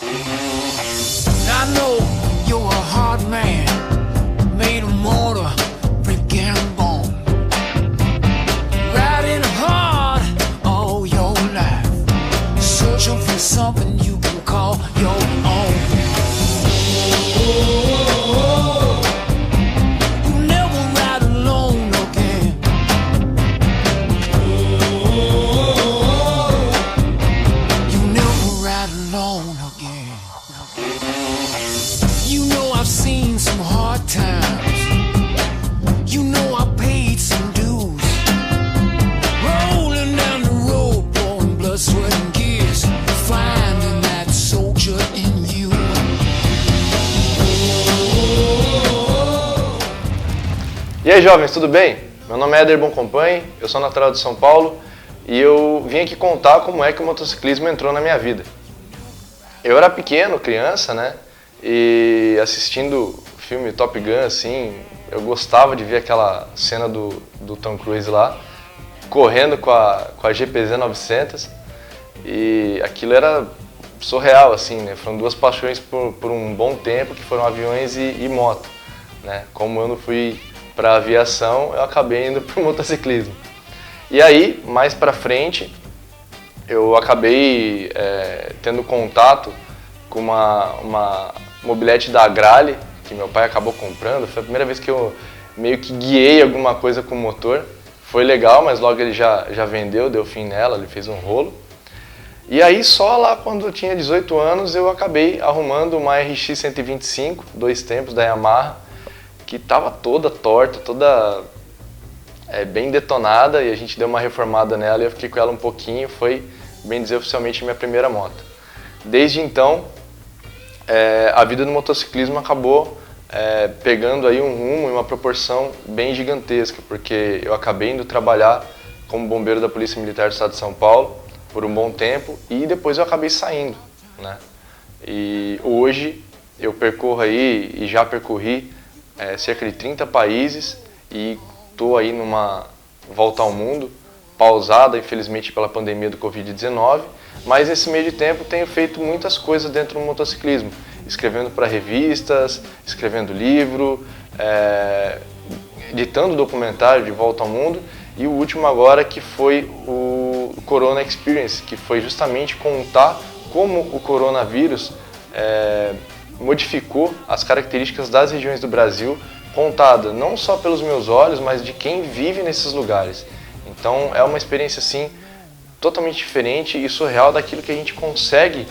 I know you're a hard man, made of mortar, brick and bone. Riding hard all your life, searching for something you can call your own. You never ride alone again. You never ride alone again. You know I've seen some hard times. You know I paid some dues. Rolling down the road, pouring blood, sweat and tears, finding that soldier in you. E aí, jovens, tudo bem? Meu nome é Éder Boncompanhe, eu sou natural de São Paulo e eu vim aqui contar como é que o motociclismo entrou na minha vida. Eu era pequeno, criança, né? E assistindo o filme Top Gun, assim, eu gostava de ver aquela cena do Tom Cruise lá, correndo com a GPZ 900, e aquilo era surreal, assim, né? Foram duas paixões por um bom tempo, que foram aviões e moto, né? Como eu não fui para aviação, eu acabei indo para o motociclismo. E aí, mais para frente, eu acabei tendo contato com uma mobilete da Agrale, que meu pai acabou comprando. Foi a primeira vez que eu meio que guiei alguma coisa com motor. Foi legal, mas logo ele já vendeu, deu fim nela, ele fez um rolo. E aí só lá quando eu tinha 18 anos eu acabei arrumando uma RX 125, 2 tempos da Yamaha, que estava toda torta, toda bem detonada, e a gente deu uma reformada nela e eu fiquei com ela um pouquinho. Foi, bem dizer, oficialmente minha primeira moto. Desde então, a vida do motociclismo acabou pegando aí um rumo e uma proporção bem gigantesca, porque eu acabei indo trabalhar como bombeiro da Polícia Militar do Estado de São Paulo por um bom tempo e depois eu acabei saindo, né? E hoje eu percorro aí e já percorri cerca de 30 países e estou aí numa volta ao mundo, pausada infelizmente pela pandemia do Covid-19, mas nesse meio de tempo tenho feito muitas coisas dentro do motociclismo, escrevendo para revistas, escrevendo livro, editando documentário de volta ao mundo, e o último agora que foi o Corona Experience, que foi justamente contar como o coronavírus modificou as características das regiões do Brasil, contada não só pelos meus olhos, mas de quem vive nesses lugares. Então é uma experiência assim totalmente diferente e surreal daquilo que a gente consegue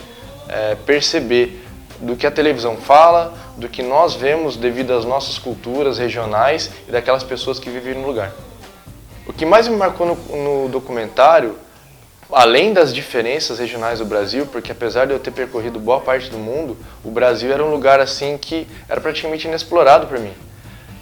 perceber do que a televisão fala, do que nós vemos devido às nossas culturas regionais e daquelas pessoas que vivem no lugar. O que mais me marcou no documentário, além das diferenças regionais do Brasil, porque apesar de eu ter percorrido boa parte do mundo, o Brasil era um lugar assim que era praticamente inexplorado para mim.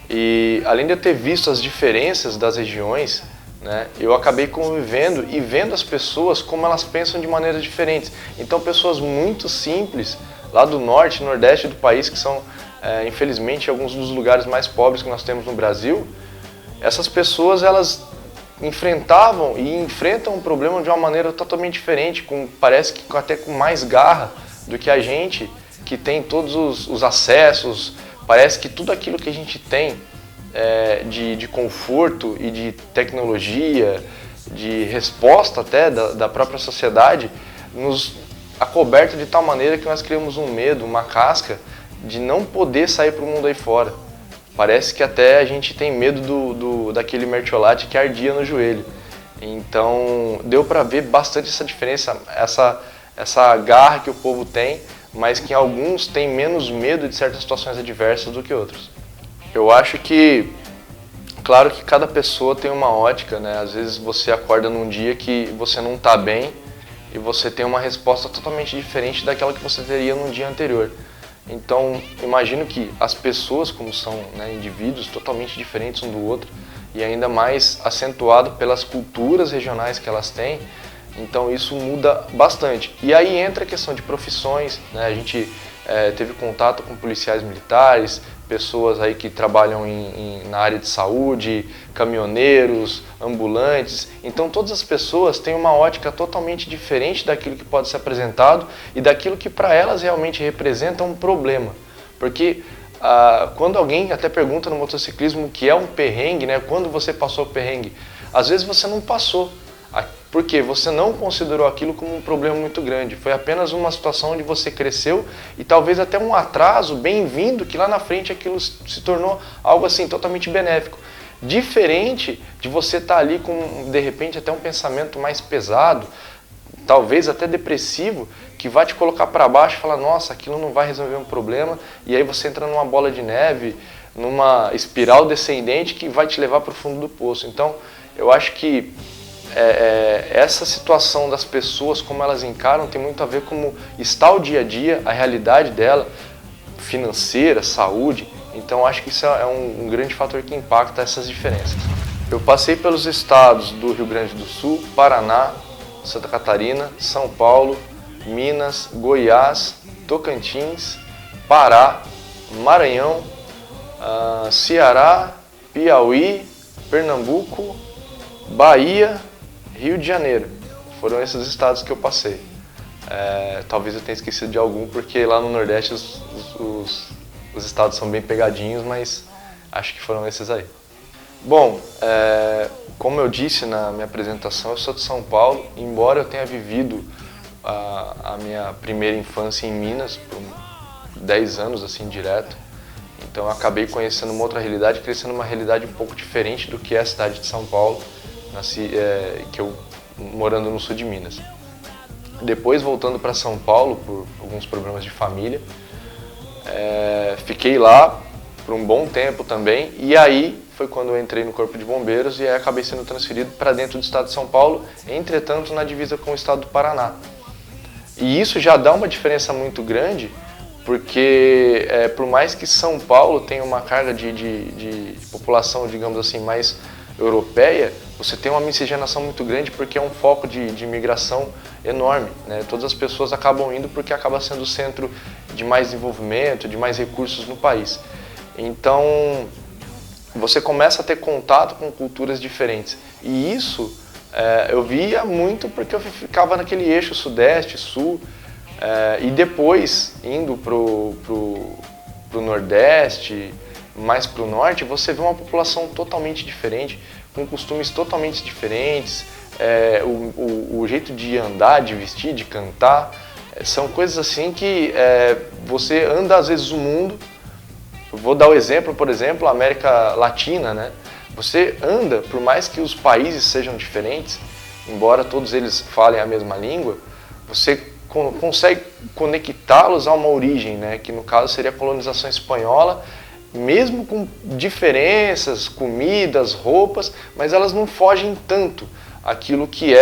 E além de eu ter visto as diferenças das regiões, né, eu acabei convivendo e vendo as pessoas como elas pensam de maneiras diferentes. Então pessoas muito simples, lá do norte e nordeste do país, que são infelizmente alguns dos lugares mais pobres que nós temos no Brasil, essas pessoas elas enfrentavam e enfrentam um problema de uma maneira totalmente diferente, parece que até com mais garra do que a gente, que tem todos os acessos. Parece que tudo aquilo que a gente tem de conforto e de tecnologia, de resposta até da própria sociedade, nos acoberta de tal maneira que nós criamos um medo, uma casca de não poder sair para o mundo aí fora. Parece que até a gente tem medo daquele mertiolate que ardia no joelho. Então deu para ver bastante essa diferença, essa garra que o povo tem, mas que alguns têm menos medo de certas situações adversas do que outros. Eu acho que, claro que cada pessoa tem uma ótica, né? Às vezes você acorda num dia que você não está bem e você tem uma resposta totalmente diferente daquela que você teria no dia anterior. Então, imagino que as pessoas, como são, né, indivíduos totalmente diferentes um do outro, e ainda mais acentuado pelas culturas regionais que elas têm, então isso muda bastante. E aí entra a questão de profissões, né? A gente teve contato com policiais militares, pessoas aí que trabalham na área de saúde, caminhoneiros, ambulantes. Então todas as pessoas têm uma ótica totalmente diferente daquilo que pode ser apresentado e daquilo que para elas realmente representa um problema. Porque quando alguém até pergunta no motociclismo o que é um perrengue, né? Quando você passou o perrengue, às vezes você não passou, porque você não considerou aquilo como um problema muito grande. Foi apenas uma situação onde você cresceu e talvez até um atraso bem-vindo, que lá na frente aquilo se tornou algo assim totalmente benéfico. Diferente de você estar ali com, de repente, até um pensamento mais pesado, talvez até depressivo, que vai te colocar para baixo e falar, nossa, aquilo não vai resolver um problema, e aí você entra numa bola de neve, numa espiral descendente que vai te levar para o fundo do poço. Então, eu acho que essa situação das pessoas, como elas encaram, tem muito a ver com como está o dia a dia, a realidade dela, financeira, saúde. Então acho que isso é um grande fator que impacta essas diferenças. Eu passei pelos estados do Rio Grande do Sul, Paraná, Santa Catarina, São Paulo, Minas, Goiás, Tocantins, Pará, Maranhão, Ceará, Piauí, Pernambuco, Bahia, Rio de Janeiro. Foram esses estados que eu passei. Talvez eu tenha esquecido de algum, porque lá no Nordeste os estados são bem pegadinhos, mas acho que foram esses aí. Bom, como eu disse na minha apresentação, eu sou de São Paulo, embora eu tenha vivido a minha primeira infância em Minas por 10 anos, assim, direto. Então eu acabei conhecendo uma outra realidade, crescendo uma realidade um pouco diferente do que é a cidade de São Paulo, que eu morando no sul de Minas. Depois, voltando para São Paulo por alguns problemas de família, fiquei lá por um bom tempo também, e aí foi quando eu entrei no Corpo de Bombeiros e aí acabei sendo transferido para dentro do estado de São Paulo, entretanto na divisa com o estado do Paraná. E isso já dá uma diferença muito grande, porque por mais que São Paulo tenha uma carga de população, digamos assim, mais europeia, você tem uma miscigenação muito grande porque é um foco de imigração enorme, né? Todas as pessoas acabam indo porque acaba sendo o centro de mais desenvolvimento, de mais recursos no país. Então, você começa a ter contato com culturas diferentes. E isso eu via muito porque eu ficava naquele eixo sudeste, sul, e depois, indo pro nordeste, mais para o norte, você vê uma população totalmente diferente, com costumes totalmente diferentes, o jeito de andar, de vestir, de cantar, são coisas assim que você anda às vezes o mundo. Eu vou dar o exemplo, por exemplo, a América Latina, né? Você anda, por mais que os países sejam diferentes, embora todos eles falem a mesma língua, você consegue conectá-los a uma origem, né? Que no caso seria a colonização espanhola, mesmo com diferenças, comidas, roupas, mas elas não fogem tanto aquilo que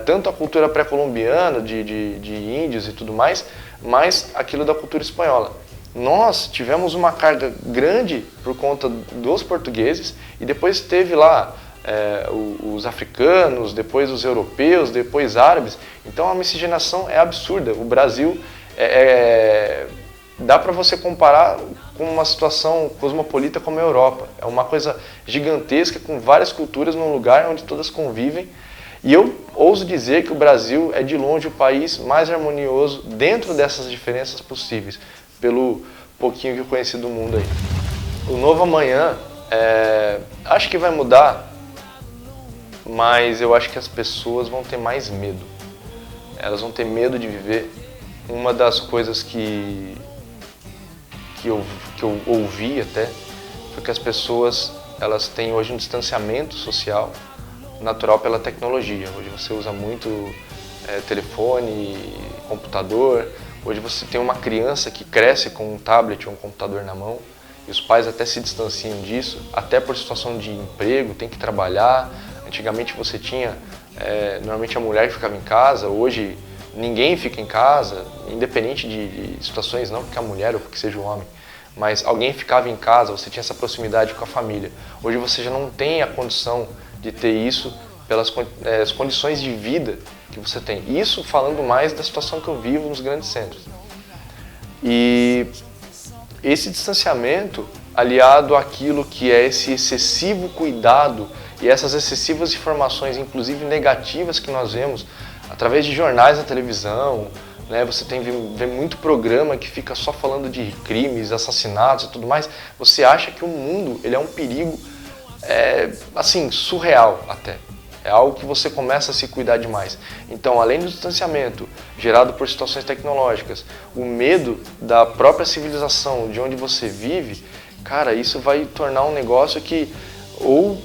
tanto a cultura pré-colombiana, de índios e tudo mais, mas aquilo da cultura espanhola. Nós tivemos uma carga grande por conta dos portugueses e depois teve lá os africanos, depois os europeus, depois árabes. Então a miscigenação é absurda. O Brasil dá para você comparar com uma situação cosmopolita como a Europa. É uma coisa gigantesca, com várias culturas num lugar onde todas convivem. E eu ouso dizer que o Brasil é de longe o país mais harmonioso dentro dessas diferenças possíveis, pelo pouquinho que eu conheci do mundo aí. O novo amanhã, acho que vai mudar, mas eu acho que as pessoas vão ter mais medo. Elas vão ter medo de viver. Uma das coisas que eu ouvi até, foi que as pessoas elas têm hoje um distanciamento social natural pela tecnologia. Hoje você usa muito telefone, computador. Hoje você tem uma criança que cresce com um tablet ou um computador na mão e os pais até se distanciam disso, até por situação de emprego, tem que trabalhar. Antigamente você tinha, normalmente a mulher que ficava em casa, hoje ninguém fica em casa, independente de situações, não porque a mulher ou porque seja o homem, mas alguém ficava em casa, você tinha essa proximidade com a família. Hoje você já não tem a condição de ter isso pelas as condições de vida que você tem. Isso falando mais da situação que eu vivo nos grandes centros. E esse distanciamento, aliado àquilo que é esse excessivo cuidado e essas excessivas informações, inclusive negativas, que nós vemos através de jornais na televisão, né? Você vê muito programa que fica só falando de crimes, assassinatos e tudo mais. Você acha que o mundo ele é um perigo, assim, surreal até. É algo que você começa a se cuidar demais. Então, além do distanciamento gerado por situações tecnológicas, o medo da própria civilização, de onde você vive, cara, isso vai tornar um negócio que ou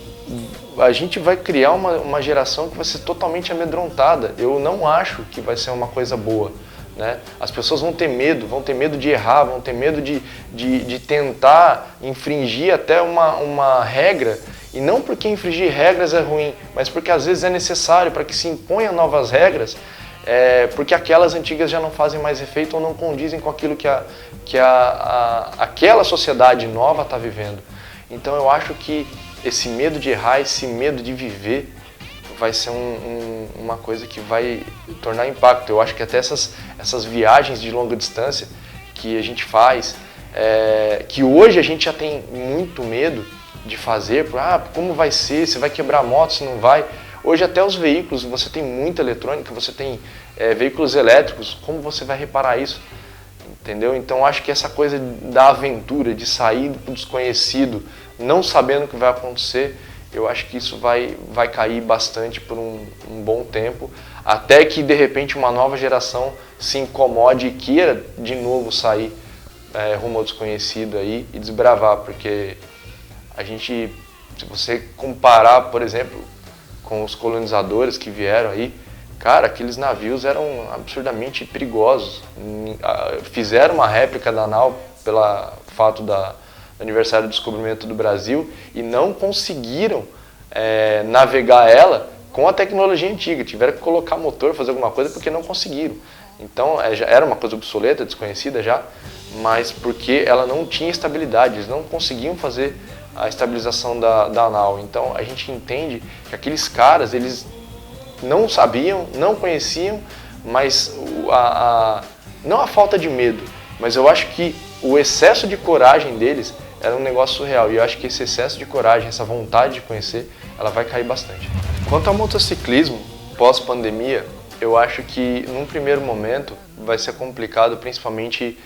a gente vai criar uma geração que vai ser totalmente amedrontada. Eu não acho que vai ser uma coisa boa, né? As pessoas vão ter medo de errar, vão ter medo de tentar infringir até uma regra. E não porque infringir regras é ruim, mas porque às vezes é necessário para que se imponham novas regras, porque aquelas antigas já não fazem mais efeito ou não condizem com aquilo que aquela sociedade nova está vivendo. Então eu acho que esse medo de errar, esse medo de viver, vai ser uma coisa que vai tornar impacto. Eu acho que até essas viagens de longa distância que a gente faz, que hoje a gente já tem muito medo de fazer, como vai ser, se vai quebrar a moto, se não vai. Hoje até os veículos, você tem muita eletrônica, você tem veículos elétricos, como você vai reparar isso? Entendeu? Então acho que essa coisa da aventura, de sair do desconhecido, não sabendo o que vai acontecer, eu acho que isso vai cair bastante por um bom tempo, até que de repente uma nova geração se incomode e queira de novo sair rumo ao desconhecido aí e desbravar, porque a gente, se você comparar, por exemplo, com os colonizadores que vieram aí, cara, aqueles navios eram absurdamente perigosos. Fizeram uma réplica da nau pelo fato do aniversário do descobrimento do Brasil e não conseguiram navegar ela com a tecnologia antiga. Tiveram que colocar motor, fazer alguma coisa porque não conseguiram. Então já era uma coisa obsoleta, desconhecida já, mas porque ela não tinha estabilidade, eles não conseguiam fazer a estabilização da nau. Então a gente entende que aqueles caras, eles não sabiam, não conheciam, mas não a falta de medo, mas eu acho que o excesso de coragem deles era um negócio surreal. E eu acho que esse excesso de coragem, essa vontade de conhecer, ela vai cair bastante. Quanto ao motociclismo, pós-pandemia, eu acho que num primeiro momento vai ser complicado, principalmente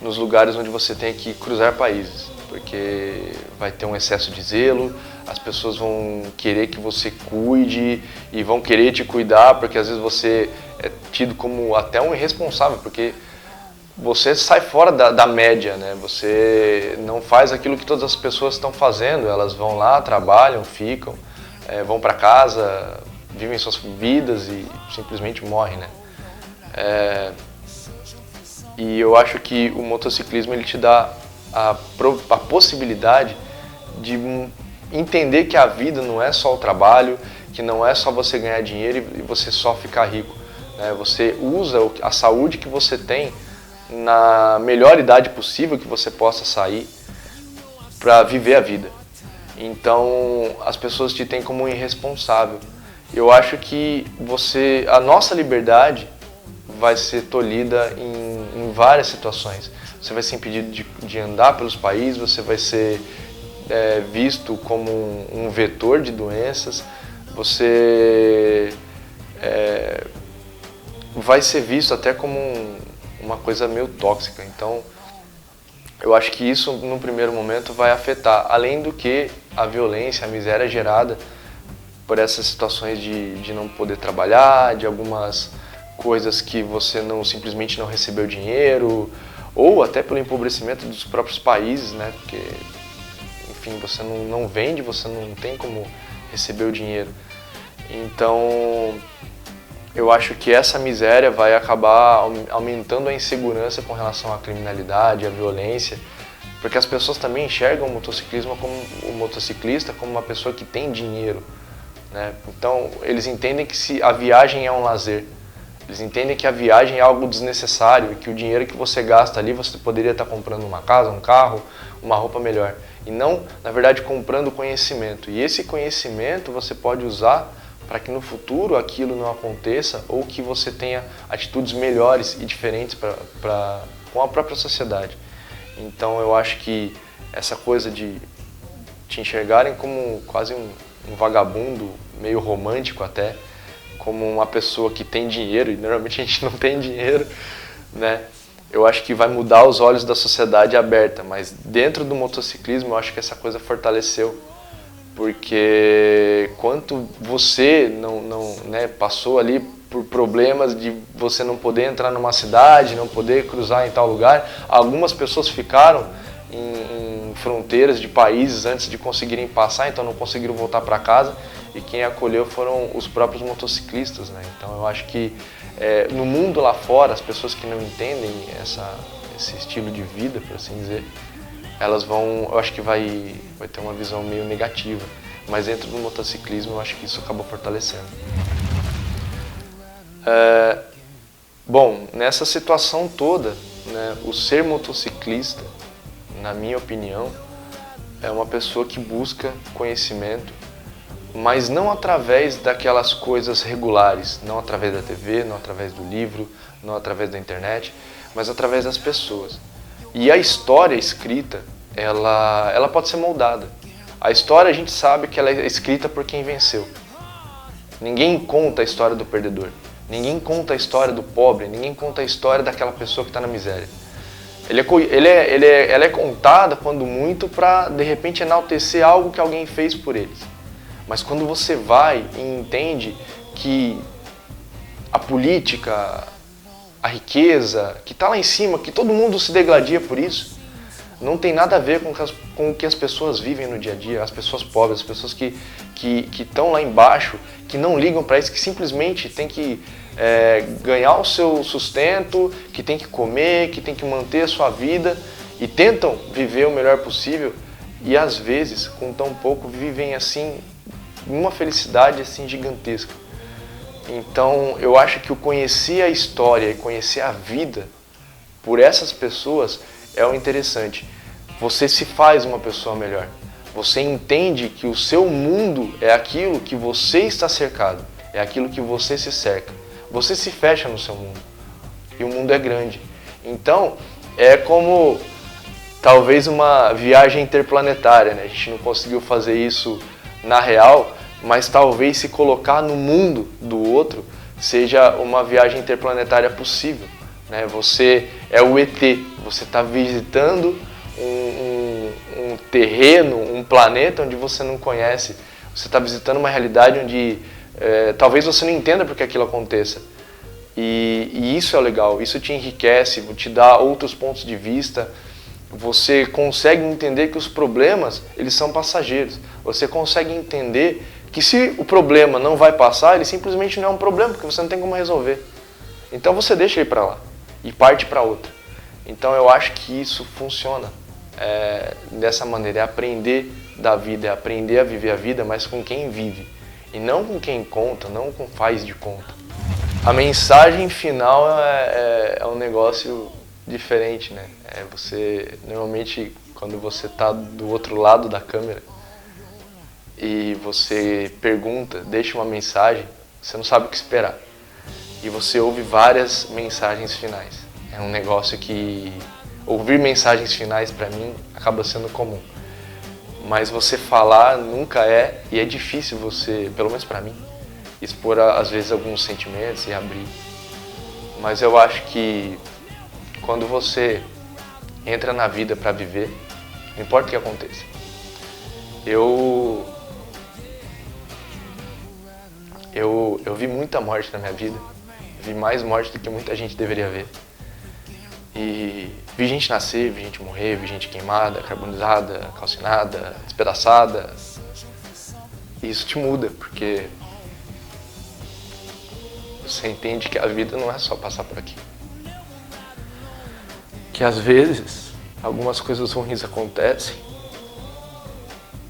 nos lugares onde você tem que cruzar países, porque vai ter um excesso de zelo, as pessoas vão querer que você cuide e vão querer te cuidar, porque às vezes você é tido como até um irresponsável, porque você sai fora da média, né? Você não faz aquilo que todas as pessoas estão fazendo, elas vão lá, trabalham, ficam, vão para casa, vivem suas vidas e simplesmente morrem, né? E eu acho que o motociclismo ele te dá a possibilidade de entender que a vida não é só o trabalho, que não é só você ganhar dinheiro e você só ficar rico, né? Você usa a saúde que você tem na melhor idade possível que você possa sair para viver a vida. Então as pessoas te têm como um irresponsável. Eu acho que a nossa liberdade vai ser tolhida em várias situações. Você vai ser impedido de andar pelos países, você vai ser visto como um vetor de doenças, você vai ser visto até como uma coisa meio tóxica. Então, eu acho que isso, no primeiro momento, vai afetar, além do que a violência, a miséria gerada por essas situações de não poder trabalhar, de algumas coisas que você simplesmente não recebeu dinheiro, ou até pelo empobrecimento dos próprios países, né? Porque, enfim, você não vende, você não tem como receber o dinheiro. Então, eu acho que essa miséria vai acabar aumentando a insegurança com relação à criminalidade, à violência, porque as pessoas também enxergam o motociclista como uma pessoa que tem dinheiro, né? Então, eles entendem que a viagem é um lazer. Eles entendem que a viagem é algo desnecessário e que o dinheiro que você gasta ali você poderia estar comprando uma casa, um carro, uma roupa melhor. E não, na verdade, comprando conhecimento. E esse conhecimento você pode usar para que no futuro aquilo não aconteça ou que você tenha atitudes melhores e diferentes com a própria sociedade. Então eu acho que essa coisa de te enxergarem como quase um vagabundo, meio romântico até, como uma pessoa que tem dinheiro, e normalmente a gente não tem dinheiro, né? Eu acho que vai mudar os olhos da sociedade aberta, mas dentro do motociclismo eu acho que essa coisa fortaleceu, porque quanto você né, passou ali por problemas de você não poder entrar numa cidade, não poder cruzar em tal lugar, algumas pessoas ficaram em fronteiras de países antes de conseguirem passar, então não conseguiram voltar para casa, e quem acolheu foram os próprios motociclistas, né? Então eu acho que no mundo lá fora, as pessoas que não entendem esse estilo de vida, por assim dizer, elas eu acho que vai ter uma visão meio negativa, mas dentro do motociclismo eu acho que isso acabou fortalecendo. Bom, nessa situação toda, né, o ser motociclista, na minha opinião, é uma pessoa que busca conhecimento, mas não através daquelas coisas regulares, não através da TV, não através do livro, não através da internet, mas através das pessoas. E a história escrita, ela pode ser moldada. A história a gente sabe que ela é escrita por quem venceu. Ninguém conta a história do perdedor, ninguém conta a história do pobre, ninguém conta a história daquela pessoa que está na miséria. Ela é contada, quando muito, para de repente enaltecer algo que alguém fez por eles. Mas quando você vai e entende que a política, a riqueza, que está lá em cima, que todo mundo se degladia por isso, não tem nada a ver com o que as pessoas vivem no dia a dia, as pessoas pobres, as pessoas que estão lá embaixo, que não ligam para isso, que simplesmente tem que ganhar o seu sustento, que tem que comer, que tem que manter a sua vida e tentam viver o melhor possível e às vezes, com tão pouco, vivem assim uma felicidade assim gigantesca. Então eu acho que o conhecer a história e conhecer a vida por essas pessoas é o interessante. Você se faz uma pessoa melhor. Você entende que o seu mundo é aquilo que você está cercado, é aquilo que você se cerca. Você se fecha no seu mundo e o mundo é grande. Então é como talvez uma viagem interplanetária, né? A gente não conseguiu fazer isso na real, mas talvez se colocar no mundo do outro seja uma viagem interplanetária possível, né? Você é o ET, você está visitando um terreno, um planeta onde você não conhece, você está visitando uma realidade onde talvez você não entenda porque aquilo aconteça. E isso é legal, isso te enriquece, te dá outros pontos de vista. Você consegue entender que os problemas, eles são passageiros. Você consegue entender que se o problema não vai passar, ele simplesmente não é um problema, porque você não tem como resolver. Então você deixa ele para lá e parte para outra. Então eu acho que isso funciona dessa maneira, é aprender da vida, é aprender a viver a vida, mas com quem vive. E não com quem conta, não com faz de conta. A mensagem final é um negócio diferente, né? Você, normalmente, quando você está do outro lado da câmera e você pergunta, deixa uma mensagem, você não sabe o que esperar. E você ouve várias mensagens finais. É um negócio que ouvir mensagens finais, para mim, acaba sendo comum. Mas você falar nunca e é difícil você, pelo menos para mim, expor às vezes alguns sentimentos e abrir. Mas eu acho que quando você entra na vida para viver, não importa o que aconteça. Eu vi muita morte na minha vida, vi mais morte do que muita gente deveria ver. E vi gente nascer, vi gente morrer, vi gente queimada, carbonizada, calcinada, despedaçada. E isso te muda, porque você entende que a vida não é só passar por aqui. Que às vezes algumas coisas ruins acontecem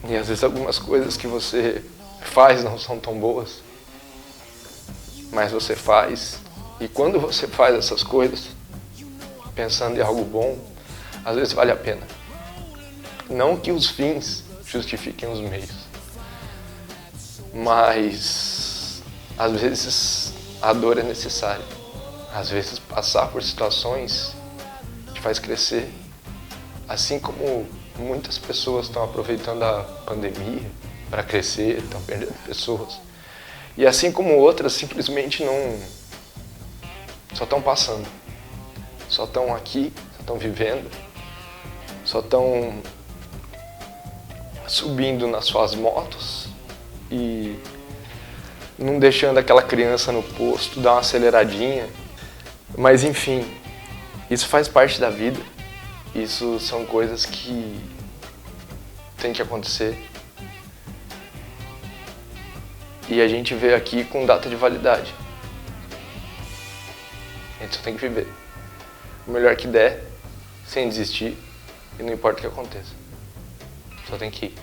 e às vezes algumas coisas que você faz não são tão boas, mas você faz, e quando você faz essas coisas pensando em algo bom, às vezes vale a pena. Não que os fins justifiquem os meios, mas às vezes a dor é necessária. Às vezes passar por situações te faz crescer assim como muitas pessoas estão aproveitando a pandemia para crescer, estão perdendo pessoas. E assim como outras simplesmente não... só estão passando. Só estão aqui, só estão vivendo, só estão subindo nas suas motos e não deixando aquela criança no posto dar uma aceleradinha. Mas enfim, isso faz parte da vida. Isso são coisas que tem que acontecer. E a gente veio aqui com data de validade. A gente só tem que viver o melhor que der, sem desistir, e não importa o que aconteça. Só tem que ir.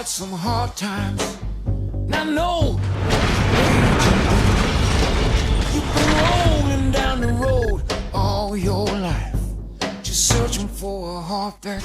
Some hard times, and I know you've been rolling down the road all your life, just searching for a heart that